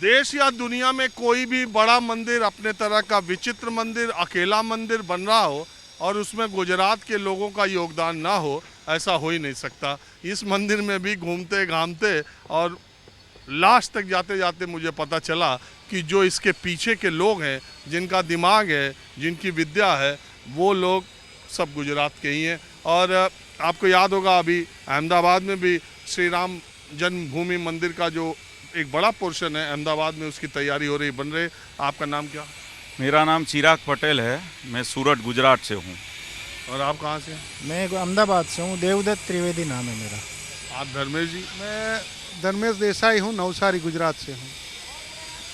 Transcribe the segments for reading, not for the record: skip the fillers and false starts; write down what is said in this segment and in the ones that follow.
देश या दुनिया में कोई भी बड़ा मंदिर, अपने तरह का विचित्र मंदिर, अकेला मंदिर बन रहा हो और उसमें गुजरात के लोगों का योगदान ना हो, ऐसा हो ही नहीं सकता। इस मंदिर में भी घूमते घामते और लास्ट तक जाते जाते मुझे पता चला कि जो इसके पीछे के लोग हैं, जिनका दिमाग है, जिनकी विद्या है, वो लोग सब गुजरात के ही हैं। और आपको याद होगा अभी अहमदाबाद में भी श्री राम जन्मभूमि मंदिर का जो एक बड़ा पोर्शन है, अहमदाबाद में उसकी तैयारी हो रही, बन रही। आपका नाम क्या? मेरा नाम चिराग पटेल है, मैं सूरत गुजरात से हूँ। और आप कहाँ से? मैं अहमदाबाद से हूँ, देवदत्त त्रिवेदी नाम है मेरा। आप धर्मेश जी? मैं धर्मेश देसाई हूँ, नवसारी गुजरात से हूँ।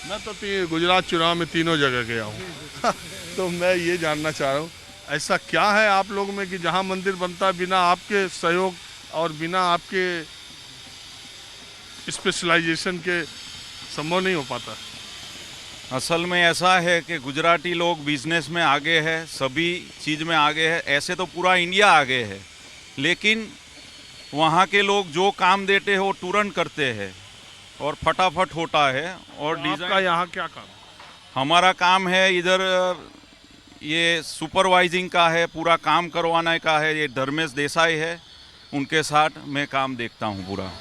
मैं तो गुजरात चुनाव में तीनों जगह गया हूँ तो मैं ये जानना चाह रहा हूँ, ऐसा क्या है आप लोगों में कि जहाँ मंदिर बनता है बिना आपके सहयोग और बिना आपके स्पेशलाइजेशन के संभव नहीं हो पाता? असल में ऐसा है कि गुजराती लोग बिजनेस में आगे है, सभी चीज़ में आगे है। ऐसे तो पूरा इंडिया आगे है, लेकिन वहाँ के लोग जो काम देते हैं वो तुरंत करते हैं और फटाफट होता है। और तो आपका यहाँ क्या काम? हमारा काम है इधर ये सुपरवाइजिंग का है, पूरा काम करवाने का है। ये धर्मेश देसाई है, उनके साथ मैं काम देखता हूँ पूरा।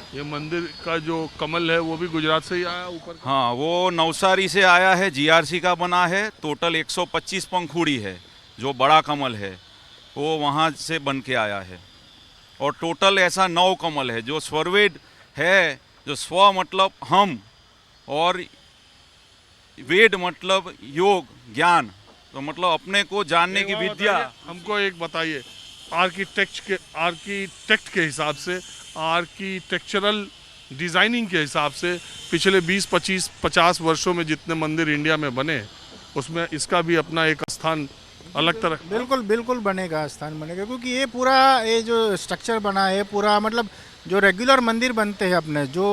ये मंदिर का जो कमल है वो भी गुजरात से ही आया ऊपर? हाँ, वो नवसारी से आया है, जीआरसी का बना है। टोटल 125 पंखुड़ी है, जो बड़ा कमल है वो वहाँ से बन के आया है। और टोटल ऐसा 9 कमल है जो स्वरवेद है, जो स्व मतलब हम और वेद मतलब योग ज्ञान, तो मतलब अपने को जानने की विद्या। हमको एक बताइए, आर्किटेक्ट के हिसाब से, आर्किटेक्चरल डिज़ाइनिंग के हिसाब से पिछले 20, 25, 50 वर्षों में जितने मंदिर इंडिया में बने, उसमें इसका भी अपना एक स्थान अलग तरह। बिल्कुल बिल्कुल बनेगा, स्थान बनेगा, क्योंकि ये पूरा ये जो स्ट्रक्चर बना है पूरा, मतलब जो रेगुलर मंदिर बनते हैं अपने, जो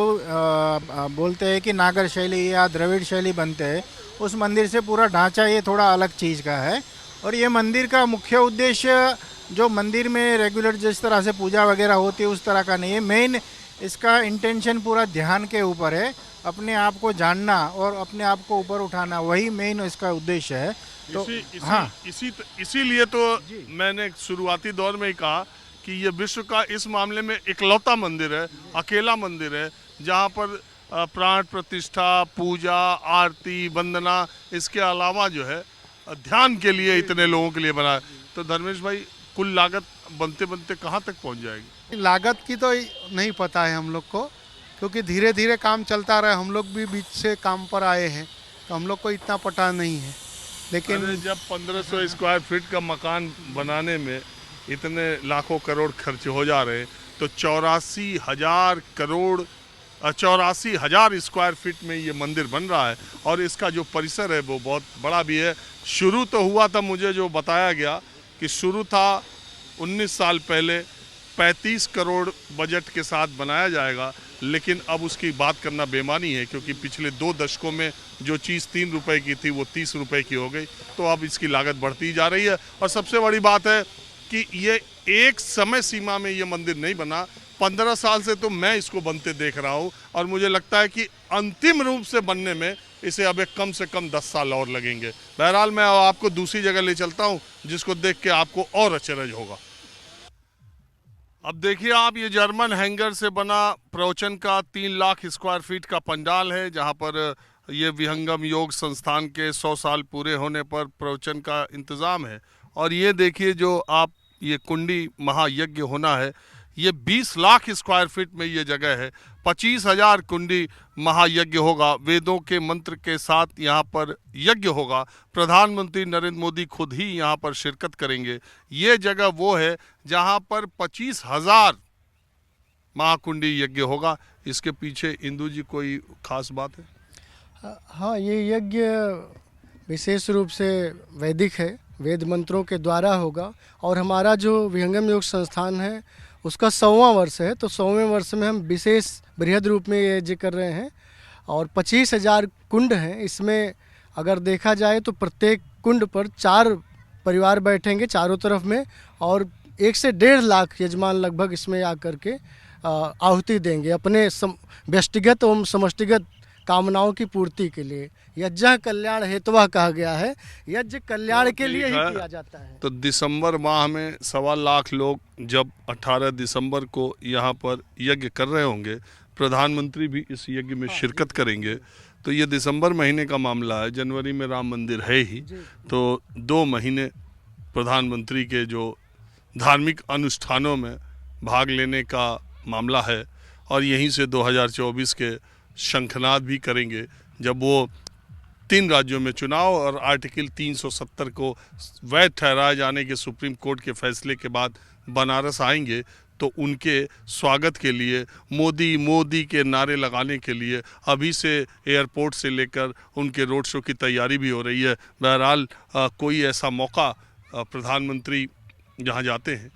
बोलते हैं कि नागर शैली या द्रविड़ शैली बनते हैं, उस मंदिर से पूरा ढांचा ये थोड़ा अलग चीज़ का है। और ये मंदिर का मुख्य उद्देश्य जो मंदिर में रेगुलर जिस तरह से पूजा वगैरह होती है उस तरह का नहीं है। मेन इसका इंटेंशन पूरा ध्यान के ऊपर है, अपने आप को जानना और अपने आप को ऊपर उठाना, वही मेन इसका उद्देश्य है। तो हाँ, इसीलिए तो मैंने शुरुआती दौर में ही कहा कि ये विश्व का इस मामले में इकलौता मंदिर है, अकेला मंदिर है, जहाँ पर प्राण प्रतिष्ठा, पूजा, आरती, वंदना, इसके अलावा जो है ध्यान के लिए इतने लोगों के लिए बना है। तो धर्मेश भाई, कुल लागत बनते बनते कहाँ तक पहुँच जाएगी? लागत की तो नहीं पता है हम लोग को, क्योंकि धीरे धीरे काम चलता रहा। हम लोग भी बीच से काम पर आए हैं, तो हम लोग को इतना पता नहीं है। लेकिन जब 1500 स्क्वायर फीट का मकान बनाने में इतने लाखों करोड़ खर्च हो जा रहे हैं, तो 84,000 स्क्वायर फीट में ये मंदिर बन रहा है। और इसका जो परिसर है वो बहुत बड़ा भी है। शुरू तो हुआ था, मुझे जो बताया गया कि शुरू था 19 साल पहले 35 करोड़ बजट के साथ बनाया जाएगा, लेकिन अब उसकी बात करना बेमानी है, क्योंकि पिछले 2 दशकों में जो चीज़ 3 रुपए की थी वो 30 रुपए की हो गई। तो अब इसकी लागत बढ़ती जा रही है। और सबसे बड़ी बात है कि ये एक समय सीमा में ये मंदिर नहीं बना, 15 साल से तो मैं इसको बनते देख रहा हूँ, और मुझे लगता है कि अंतिम रूप से बनने में इसे अब एक कम से कम 10 साल और लगेंगे। बहरहाल मैं आपको दूसरी जगह ले चलता हूँ, जिसको देख के आपको और अचरज होगा। अब देखिए आप, ये जर्मन हैंगर से बना प्रवचन का 3 लाख स्क्वायर फीट का पंडाल है, जहाँ पर ये विहंगम योग संस्थान के 100 साल पूरे होने पर प्रवचन का इंतज़ाम है। और ये देखिए जो आप ये कुंडी महायज्ञ होना है, ये 20 लाख स्क्वायर फीट में ये जगह है। 25,000 कुंडी महायज्ञ होगा, वेदों के मंत्र के साथ यहाँ पर यज्ञ होगा। प्रधानमंत्री नरेंद्र मोदी खुद ही यहाँ पर शिरकत करेंगे। ये जगह वो है जहाँ पर 25,000 महाकुंडी यज्ञ होगा। इसके इंदु जी कोई खास बात है? हाँ, ये यज्ञ विशेष रूप से वैदिक है, वेद मंत्रों के द्वारा होगा। और हमारा जो विहंगम योग संस्थान है उसका 100वां वर्ष है, तो 100वें वर्ष में हम विशेष बृहद रूप में ये यज्ञ कर रहे हैं। और 25,000 कुंड हैं। इसमें अगर देखा जाए तो प्रत्येक कुंड पर 4 परिवार बैठेंगे चारों तरफ में, और 1 से 1.5 लाख यजमान लगभग इसमें आकर के आहुति देंगे, अपने व्यक्तिगत एवं समष्टिगत कामनाओं की पूर्ति के लिए। यज्ञ कल्याण हेतुवा कहा गया है, यज्ञ कल्याण के लिए ही ठीक है। किया जाता है। तो दिसंबर माह में 1.25 लाख लोग जब 18 दिसंबर को यहाँ पर यज्ञ कर रहे होंगे, प्रधानमंत्री भी इस यज्ञ में शिरकत करेंगे, तो ये दिसंबर महीने का मामला है। जनवरी में राम मंदिर है ही, तो 2 महीने प्रधानमंत्री के जो धार्मिक अनुष्ठानों में भाग लेने का मामला है, और यहीं से 2024 के शंखनाद भी करेंगे जब वो 3 राज्यों में चुनाव और आर्टिकल 370 को वैध ठहराए जाने के सुप्रीम कोर्ट के फैसले के बाद बनारस आएंगे। तो उनके स्वागत के लिए मोदी मोदी के नारे लगाने के लिए अभी से एयरपोर्ट से लेकर उनके रोड शो की तैयारी भी हो रही है। बहरहाल कोई ऐसा मौका प्रधानमंत्री जहाँ जाते हैं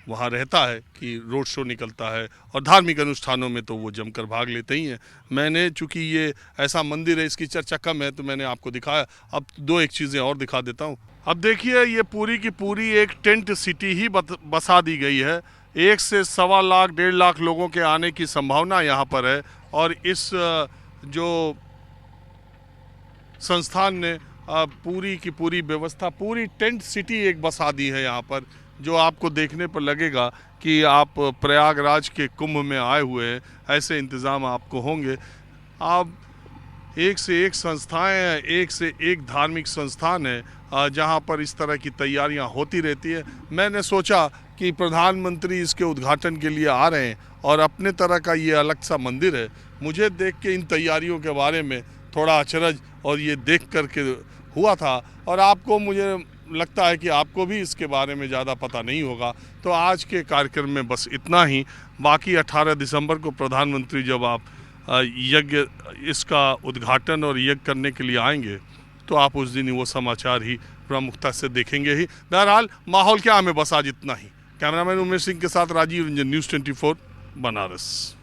वहाँ रहता है कि रोड शो निकलता है, और धार्मिक अनुष्ठानों में तो वो जमकर भाग लेते ही हैं। मैंने चूंकि ये ऐसा मंदिर है, इसकी चर्चा कम है, तो मैंने आपको दिखाया। अब 2 चीज़ें और दिखा देता हूँ। अब देखिए, ये पूरी की पूरी एक टेंट सिटी ही बसा दी गई है। 1 से 1.25 लाख 1.5 लाख लोगों के आने की संभावना यहाँ पर है, और इस जो संस्थान ने पूरी की पूरी व्यवस्था, पूरी टेंट सिटी एक बसा दी है यहाँ पर, जो आपको देखने पर लगेगा कि आप प्रयागराज के कुंभ में आए हुए हैं। ऐसे इंतज़ाम आपको होंगे। आप एक से एक संस्थाएं हैं, एक से एक धार्मिक संस्थान है जहाँ पर इस तरह की तैयारियाँ होती रहती है। मैंने सोचा कि प्रधानमंत्री इसके उद्घाटन के लिए आ रहे हैं और अपने तरह का ये अलग सा मंदिर है। मुझे देख के इन तैयारियों के बारे में थोड़ा अचरज और ये देख करके हुआ था, और आपको, मुझे लगता है कि आपको भी इसके बारे में ज़्यादा पता नहीं होगा। तो आज के कार्यक्रम में बस इतना ही। बाकी 18 दिसंबर को प्रधानमंत्री जब आप यज्ञ इसका उद्घाटन और यज्ञ करने के लिए आएंगे, तो आप उस दिन वो समाचार ही प्रमुखता से देखेंगे ही। बहरहाल माहौल क्या हमें, बस आज इतना ही। कैमरामैन उमेश सिंह के साथ राजीव रंजन, न्यूज़ 24 बनारस।